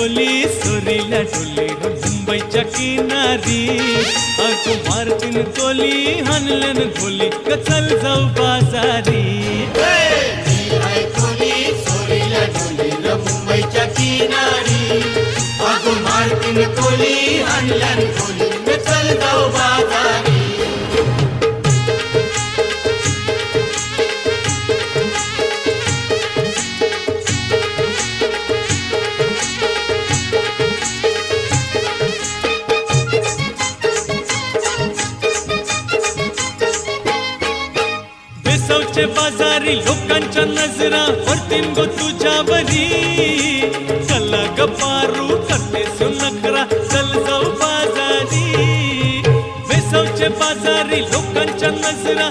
कोली सोरीला डोली र मुंबईच्या किनारी अगो मारतीन कोली हाणल्यान खोली ग चल जाऊ बाजारी कोली सोरीला डोली र मुंबईच्या किनारी अगो मारतीन कोली हाणल्यान खोली ग चल जाऊ बाजारी बेसवचे बाजारी लोकांच्या नजरा पडतीन गो तुझ्यावरी चला ग पारू करते सुनखरा चल जाऊ बाजारी बेसवचे बाजारी लोकांच्या नजरा